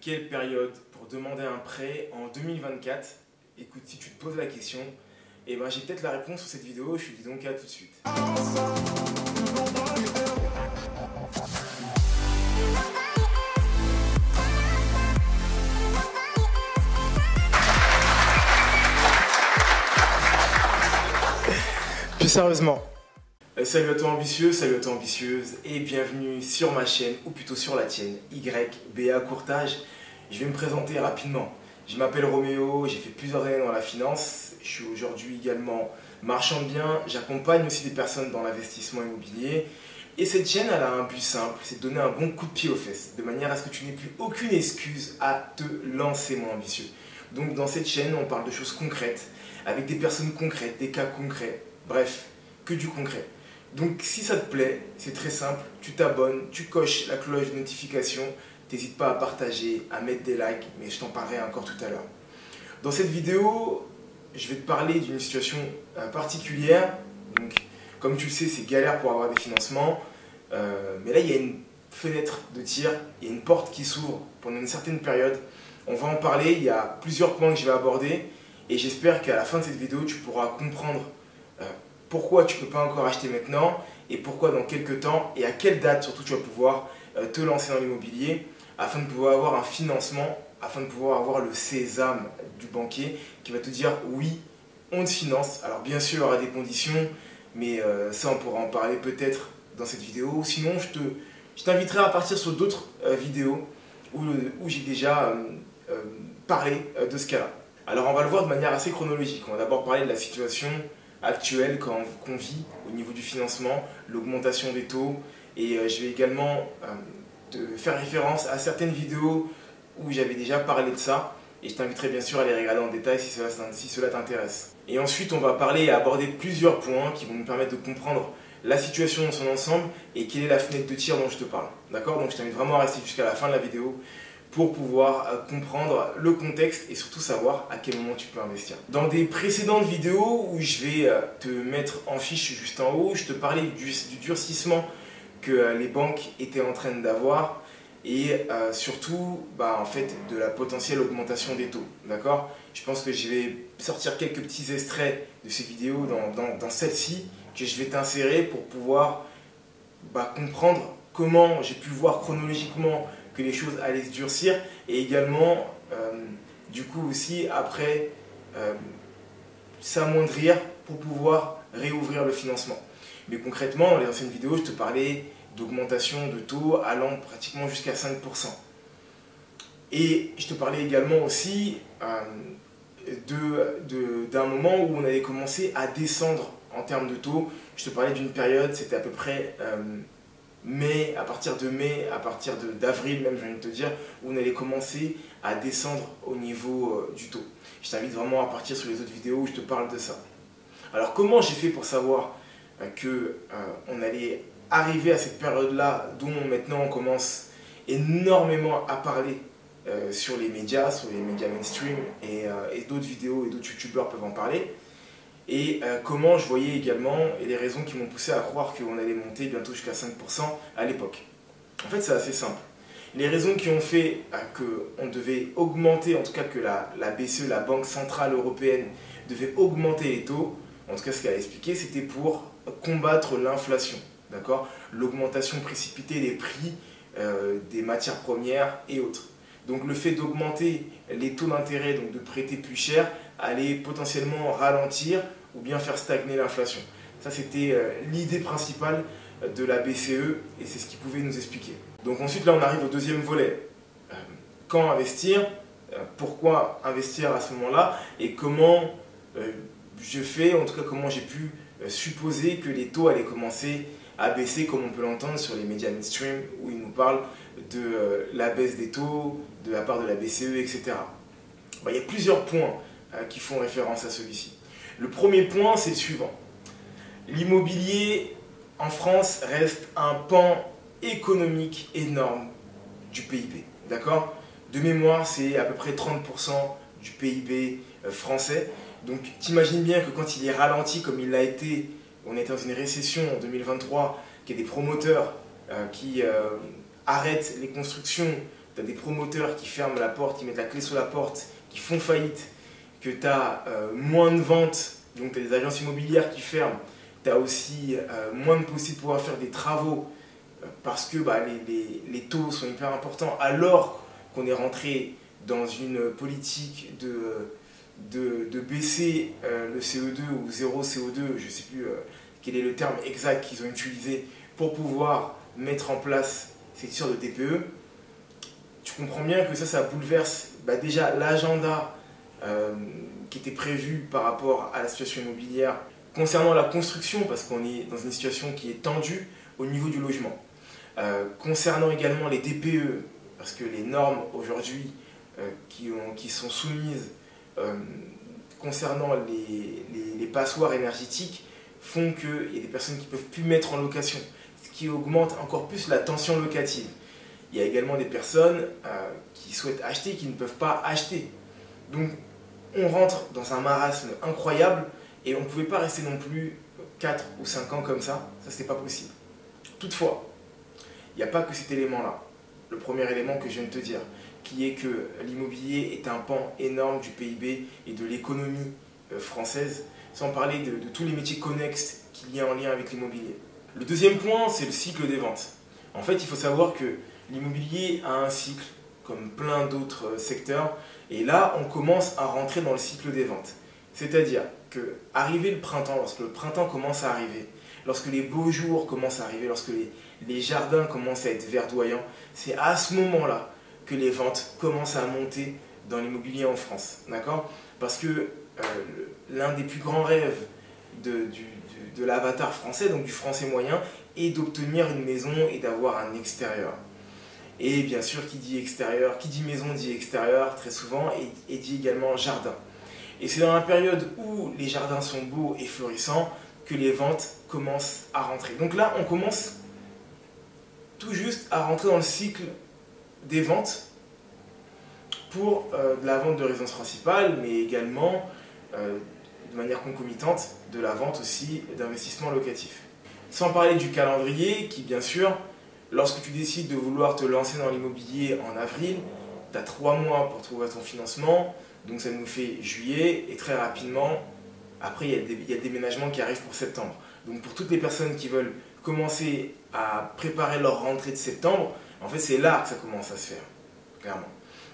Quelle période pour demander un prêt en 2024? Écoute, si tu te poses la question, eh ben, j'ai peut-être la réponse sur cette vidéo, je te dis donc à tout de suite. Plus sérieusement, salut à toi ambitieux, salut à toi ambitieuse et bienvenue sur ma chaîne, ou plutôt sur la tienne, YBA Courtage. Je vais me présenter rapidement. Je m'appelle Roméo, j'ai fait plusieurs années dans la finance, je suis aujourd'hui également marchand de biens, j'accompagne aussi des personnes dans l'investissement immobilier. Et cette chaîne, elle a un but simple, c'est de donner un bon coup de pied aux fesses, de manière à ce que tu n'aies plus aucune excuse à te lancer, mon ambitieux. Donc dans cette chaîne, on parle de choses concrètes, avec des personnes concrètes, des cas concrets, bref, que du concret. Donc si ça te plaît, c'est très simple, tu t'abonnes, tu coches la cloche de notification, n'hésite pas à partager, à mettre des likes, mais je t'en parlerai encore tout à l'heure. Dans cette vidéo, je vais te parler d'une situation particulière. Donc, comme tu le sais, c'est galère pour avoir des financements. Mais là, il y a une fenêtre de tir, il y a une porte qui s'ouvre pendant une certaine période. On va en parler, il y a plusieurs points que je vais aborder. Et j'espère qu'à la fin de cette vidéo, tu pourras comprendre pourquoi tu ne peux pas encore acheter maintenant et pourquoi dans quelques temps et à quelle date surtout tu vas pouvoir te lancer dans l'immobilier afin de pouvoir avoir un financement, afin de pouvoir avoir le sésame du banquier qui va te dire oui, on te finance. Alors bien sûr, il y aura des conditions, mais ça on pourra en parler peut-être dans cette vidéo. Sinon, je t'inviterai à partir sur d'autres vidéos où j'ai déjà parlé de ce cas-là. Alors on va le voir de manière assez chronologique. On va d'abord parler de la situation actuelle qu'on vit au niveau du financement, l'augmentation des taux, et je vais également te faire référence à certaines vidéos où j'avais déjà parlé de ça, et je t'inviterai bien sûr à les regarder en détail si cela t'intéresse. Et ensuite on va parler et aborder plusieurs points qui vont nous permettre de comprendre la situation dans son ensemble et quelle est la fenêtre de tir dont je te parle. D'accord? Donc je t'invite vraiment à rester jusqu'à la fin de la vidéo pour pouvoir comprendre le contexte et surtout savoir à quel moment tu peux investir. Dans des précédentes vidéos où je vais te mettre en fiche juste en haut, je te parlais du durcissement que les banques étaient en train d'avoir et surtout en fait, de la potentielle augmentation des taux. D'accord? Je pense que je vais sortir quelques petits extraits de ces vidéos dans celle-ci que je vais t'insérer pour pouvoir comprendre comment j'ai pu voir chronologiquement que les choses allaient se durcir et également du coup aussi après s'amoindrir pour pouvoir réouvrir le financement. Mais concrètement, dans les anciennes vidéos, je te parlais d'augmentation de taux allant pratiquement jusqu'à 5%. Et je te parlais également aussi d'un moment où on allait commencer à descendre en termes de taux. Je te parlais d'une période, c'était à peu près mai, à partir d'avril même, j'ai envie de te dire, où on allait commencer à descendre au niveau du taux. Je t'invite vraiment à partir sur les autres vidéos où je te parle de ça. Alors comment j'ai fait pour savoir qu'on allait arriver à cette période-là dont maintenant on commence énormément à parler sur les médias mainstream et d'autres vidéos et d'autres youtubeurs peuvent en parler. Et comment je voyais également, et les raisons qui m'ont poussé à croire qu'on allait monter bientôt jusqu'à 5% à l'époque. En fait, c'est assez simple. Les raisons qui ont fait qu'on devait augmenter, en tout cas que la BCE, la Banque Centrale Européenne, devait augmenter les taux, en tout cas ce qu'elle a expliqué, c'était pour combattre l'inflation, d'accord? L'augmentation précipitée des prix des matières premières et autres. Donc le fait d'augmenter les taux d'intérêt, donc de prêter plus cher, allait potentiellement ralentir ou bien faire stagner l'inflation. Ça, c'était l'idée principale de la BCE et c'est ce qu'ils pouvaient nous expliquer. Donc ensuite, là, on arrive au deuxième volet. Quand investir? Pourquoi investir à ce moment-là? Et comment je fais, en tout cas comment j'ai pu supposer que les taux allaient commencer à baisser, comme on peut l'entendre sur les médias mainstream, où ils nous parlent de la baisse des taux, de la part de la BCE, etc. Il y a plusieurs points qui font référence à celui-ci. Le premier point, c'est le suivant. L'immobilier en France reste un pan économique énorme du PIB. D'accord? De mémoire, c'est à peu près 30% du PIB français. Donc, t'imagines bien que quand il est ralenti comme il l'a été, on est dans une récession en 2023, qu'il y a des promoteurs qui arrêtent les constructions tu as des promoteurs qui ferment la porte, qui mettent la clé sur la porte, qui font faillite, que tu as moins de ventes, donc tu as des agences immobilières qui ferment, tu as aussi moins de possibilités de pouvoir faire des travaux parce que les taux sont hyper importants alors qu'on est rentré dans une politique de baisser le CO2 ou zéro CO2, je ne sais plus quel est le terme exact qu'ils ont utilisé pour pouvoir mettre en place cette histoire de TPE. Tu comprends bien que ça bouleverse déjà l'agenda qui était prévu par rapport à la situation immobilière concernant la construction, parce qu'on est dans une situation qui est tendue au niveau du logement. Concernant également les TPE, parce que les normes aujourd'hui qui sont soumises concernant les passoires énergétiques font qu'il y a des personnes qui ne peuvent plus mettre en location, ce qui augmente encore plus la tension locative. Il y a également des personnes qui souhaitent acheter et qui ne peuvent pas acheter. Donc on rentre dans un marasme incroyable et on ne pouvait pas rester non plus 4 ou 5 ans comme ça c'était pas possible. Toutefois, il n'y a pas que cet élément-là, le premier élément que je viens de te dire, qui est que l'immobilier est un pan énorme du PIB et de l'économie française, sans parler de tous les métiers connexes qu'il y a en lien avec l'immobilier. Le deuxième point, c'est le cycle des ventes. En fait, il faut savoir que l'immobilier a un cycle, comme plein d'autres secteurs, et là, on commence à rentrer dans le cycle des ventes. C'est-à-dire que, arrivé le printemps, lorsque le printemps commence à arriver, lorsque les beaux jours commencent à arriver, lorsque les jardins commencent à être verdoyants, c'est à ce moment-là que les ventes commencent à monter dans l'immobilier en France. D'accord ? Parce que l'un des plus grands rêves de l'avatar français, donc du français moyen, est d'obtenir une maison et d'avoir un extérieur. Et bien sûr, qui dit extérieur, qui dit maison dit extérieur très souvent, et dit également jardin. Et c'est dans la période où les jardins sont beaux et florissants que les ventes commencent à rentrer. Donc là, on commence tout juste à rentrer dans le cycle des ventes pour de la vente de résidence principale, mais également de manière concomitante de la vente aussi d'investissement locatif. Sans parler du calendrier qui, bien sûr, lorsque tu décides de vouloir te lancer dans l'immobilier en avril, tu as 3 mois pour trouver ton financement, donc ça nous fait juillet, et très rapidement, après il y a le déménagement qui arrive pour septembre. Donc pour toutes les personnes qui veulent commencer à préparer leur rentrée de septembre, en fait c'est là que ça commence à se faire, clairement.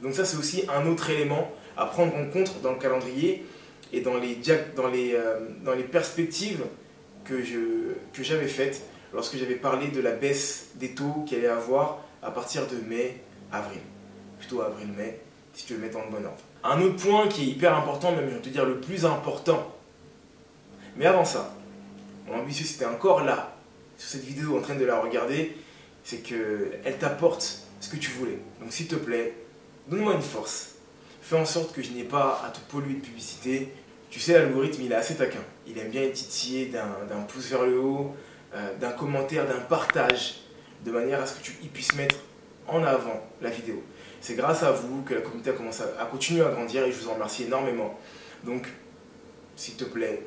Donc ça c'est aussi un autre élément à prendre en compte dans le calendrier et dans les perspectives que j'avais faites lorsque j'avais parlé de la baisse des taux qu'il allait avoir à partir de mai, avril. Plutôt avril-mai, si tu veux mettre dans le bon ordre. Un autre point qui est hyper important, même je vais te dire le plus important. Mais avant ça, mon ambitieux c'était encore là, sur cette vidéo en train de la regarder, c'est qu'elle t'apporte ce que tu voulais. Donc s'il te plaît, donne-moi une force. Fais en sorte que je n'ai pas à te polluer de publicité. Tu sais, l'algorithme il est assez taquin. Il aime bien être titillé d'un pouce vers le haut, d'un commentaire, d'un partage, de manière à ce que il puisse mettre en avant la vidéo. C'est grâce à vous que la communauté a commencé à continuer à grandir et je vous en remercie énormément. Donc, s'il te plaît,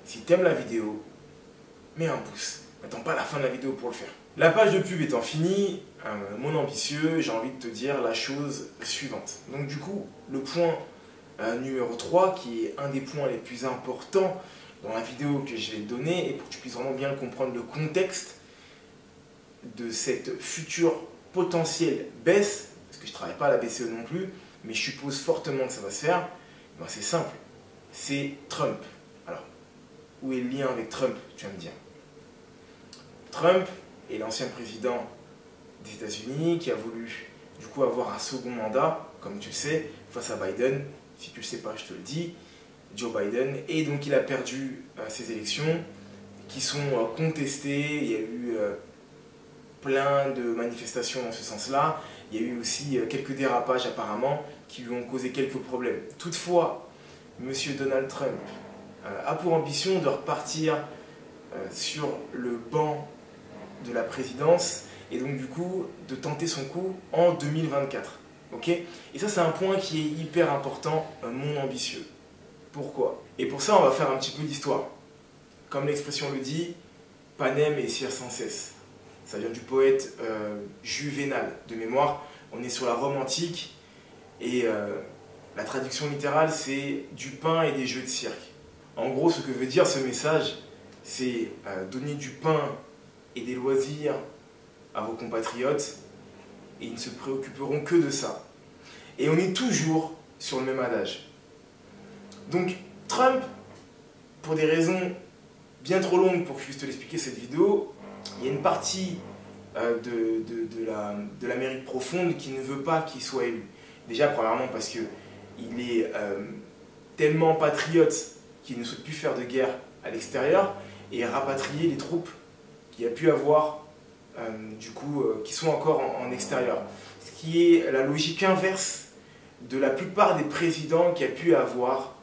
si tu aimes la vidéo, mets un pouce. N'attends pas la fin de la vidéo pour le faire. La page de pub étant finie, mon ambitieux, j'ai envie de te dire la chose suivante. Donc du coup, le point numéro 3, qui est un des points les plus importants dans la vidéo que je vais te donner, et pour que tu puisses vraiment bien comprendre le contexte de cette future potentielle baisse, parce que je ne travaille pas à la BCE non plus, mais je suppose fortement que ça va se faire, ben c'est simple, c'est Trump. Alors, où est le lien avec Trump, tu vas me dire? Trump est l'ancien président des États-Unis qui a voulu du coup avoir un second mandat, comme tu le sais, face à Biden. Si tu ne le sais pas, je te le dis, Joe Biden. Et donc il a perdu ces élections qui sont contestées. Il y a eu plein de manifestations dans ce sens-là. Il y a eu aussi quelques dérapages apparemment qui lui ont causé quelques problèmes. Toutefois, M. Donald Trump a pour ambition de repartir sur le banc de la présidence et donc du coup de tenter son coup en 2024. Ok? Et ça c'est un point qui est hyper important, mon ambitieux. Pourquoi? Et pour ça on va faire un petit peu d'histoire. Comme l'expression le dit, panem et cire sans cesse. Ça vient du poète Juvénal de mémoire. on est sur la Rome antique et la traduction littérale c'est du pain et des jeux de cirque. En gros, ce que veut dire ce message, c'est donner du pain et des loisirs à vos compatriotes et ils ne se préoccuperont que de ça. Et on est toujours sur le même adage. Donc Trump, pour des raisons bien trop longues pour que je puisse te l'expliquer cette vidéo, il y a une partie de l'Amérique profonde qui ne veut pas qu'il soit élu. Déjà, premièrement, parce qu'il est tellement patriote qu'il ne souhaite plus faire de guerre à l'extérieur et rapatrier les troupes qu'il a pu avoir, qui sont encore en extérieur. Ce qui est la logique inverse de la plupart des présidents qu'il y a pu avoir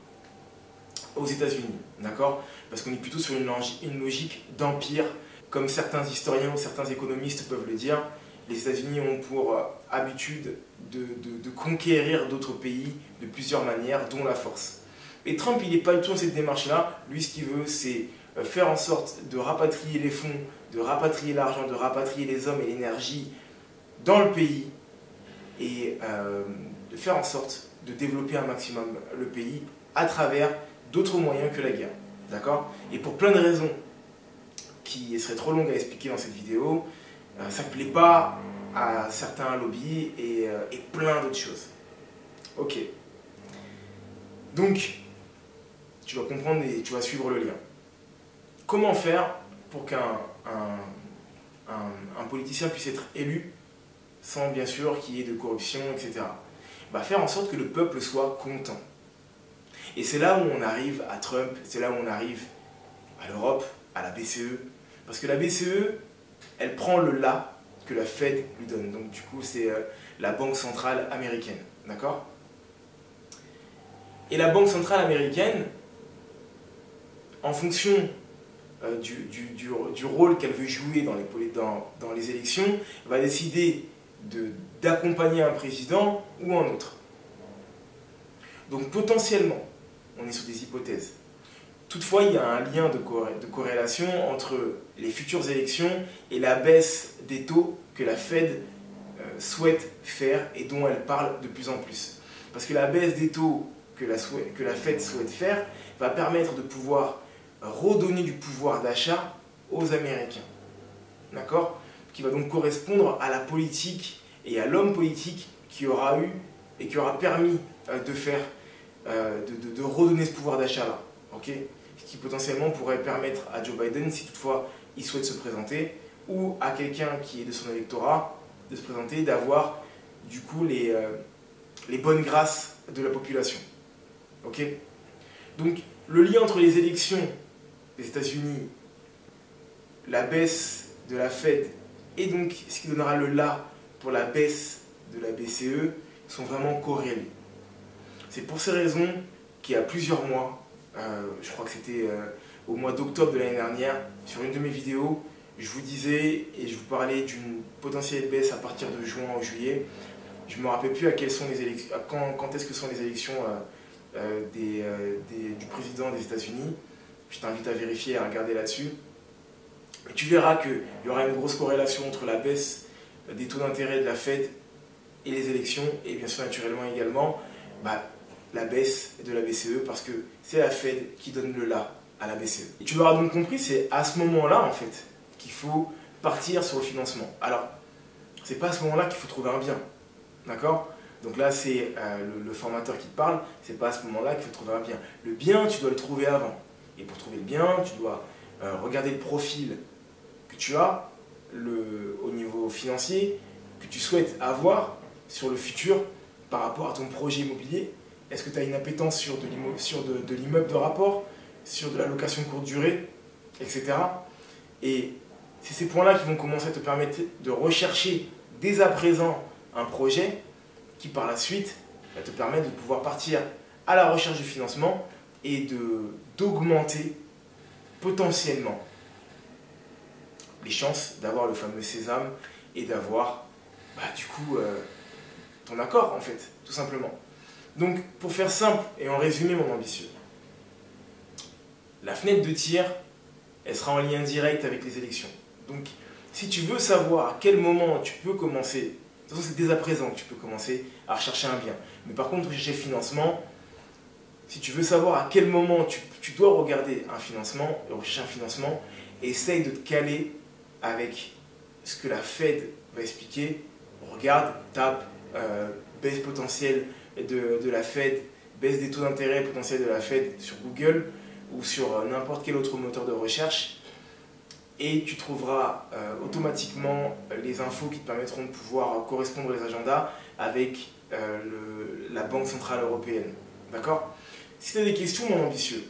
aux États-Unis, d'accord? Parce qu'on est plutôt sur une logique d'empire, comme certains historiens ou certains économistes peuvent le dire. Les États-Unis ont pour habitude de conquérir d'autres pays de plusieurs manières, dont la force. Et Trump, il n'est pas du tout dans cette démarche-là. Lui, ce qu'il veut, c'est faire en sorte de rapatrier les fonds, de rapatrier l'argent, de rapatrier les hommes et l'énergie dans le pays et de faire en sorte de développer un maximum le pays à travers d'autres moyens que la guerre. D'accord? Et pour plein de raisons qui seraient trop longues à expliquer dans cette vidéo, ça ne plaît pas à certains lobbies et plein d'autres choses. Ok. Donc, tu vas comprendre et tu vas suivre le lien. Comment faire pour qu'un politicien puisse être élu sans bien sûr qu'il y ait de corruption, etc. Faire en sorte que le peuple soit content. Et c'est là où on arrive à Trump, c'est là où on arrive à l'Europe, à la BCE. Parce que la BCE, elle prend le là que la Fed lui donne. Donc du coup, c'est la Banque centrale américaine. D'accord? Et la Banque centrale américaine, en fonction du rôle qu'elle veut jouer dans les élections, va décider d'accompagner un président ou un autre. Donc potentiellement, on est sur des hypothèses. Toutefois, il y a un lien de corrélation entre les futures élections et la baisse des taux que la Fed souhaite faire et dont elle parle de plus en plus. Parce que la baisse des taux que la Fed souhaite faire va permettre de pouvoir redonner du pouvoir d'achat aux Américains. D'accord? Qui va donc correspondre à la politique et à l'homme politique qui aura eu et qui aura permis de redonner ce pouvoir d'achat-là. Okay, ce qui potentiellement pourrait permettre à Joe Biden, si toutefois il souhaite se présenter, ou à quelqu'un qui est de son électorat, de se présenter, d'avoir du coup les bonnes grâces de la population. Okay, donc le lien entre les élections des États-Unis, la baisse de la Fed et donc ce qui donnera le là pour la baisse de la BCE sont vraiment corrélés. C'est pour ces raisons qu'il y a plusieurs mois, je crois que c'était au mois d'octobre de l'année dernière, sur une de mes vidéos, je vous disais et je vous parlais d'une potentielle baisse à partir de juin ou juillet. Je ne me rappelle plus quand est-ce que sont les élections du président des États-Unis. Je t'invite à vérifier et à regarder là-dessus. Tu verras qu'il y aura une grosse corrélation entre la baisse des taux d'intérêt de la Fed et les élections, et bien sûr naturellement également la baisse de la BCE, parce que c'est la Fed qui donne le là à la BCE. Et tu l'auras donc compris, c'est à ce moment-là en fait qu'il faut partir sur le financement. Alors, c'est pas à ce moment-là qu'il faut trouver un bien, d'accord? Donc là, c'est le formateur qui te parle, c'est pas à ce moment-là qu'il faut trouver un bien. Le bien, tu dois le trouver avant. Et pour trouver le bien, tu dois regarder le profil que tu as au niveau financier, que tu souhaites avoir sur le futur par rapport à ton projet immobilier. Est-ce que tu as une appétence sur de l'immeuble de rapport, sur de la location courte durée, etc. Et c'est ces points-là qui vont commencer à te permettre de rechercher dès à présent un projet qui par la suite va te permettre de pouvoir partir à la recherche de financement et d'augmenter potentiellement les chances d'avoir le fameux sésame et d'avoir ton accord en fait, tout simplement. Donc pour faire simple et en résumé mon ambitieux, la fenêtre de tir, elle sera en lien direct avec les élections. Donc si tu veux savoir à quel moment tu peux commencer toute façon, c'est dès à présent que tu peux commencer à rechercher un bien. Mais par contre, rechercher le financement, si tu veux savoir à quel moment tu dois regarder un financement, rechercher un financement, essaye de te caler avec ce que la Fed va expliquer. Regarde, tape baisse potentielle de la Fed, baisse des taux d'intérêt potentiels de la Fed sur Google ou sur n'importe quel autre moteur de recherche. Et tu trouveras automatiquement les infos qui te permettront de pouvoir correspondre les agendas avec la Banque Centrale Européenne. D'accord? Si tu as des questions, mon ambitieux,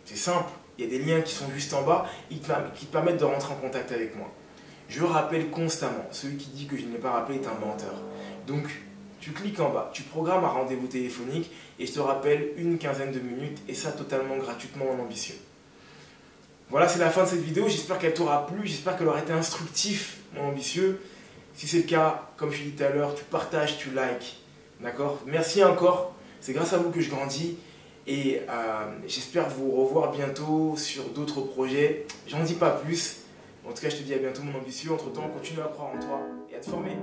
c'est simple, il y a des liens qui sont juste en bas qui te permettent de rentrer en contact avec moi. Je rappelle constamment, celui qui dit que je ne l'ai pas rappelé est un menteur. Donc, tu cliques en bas, tu programmes un rendez-vous téléphonique et je te rappelle une quinzaine de minutes et ça totalement gratuitement, mon ambitieux. Voilà, c'est la fin de cette vidéo. J'espère qu'elle t'aura plu, j'espère qu'elle aura été instructive, mon ambitieux. Si c'est le cas, comme je l'ai dit tout à l'heure, tu partages, tu likes. D'accord? Merci encore. C'est grâce à vous que je grandis. Et j'espère vous revoir bientôt sur d'autres projets. J'en dis pas plus. En tout cas, je te dis à bientôt, mon ambitieux. Entre-temps, continue à croire en toi et à te former.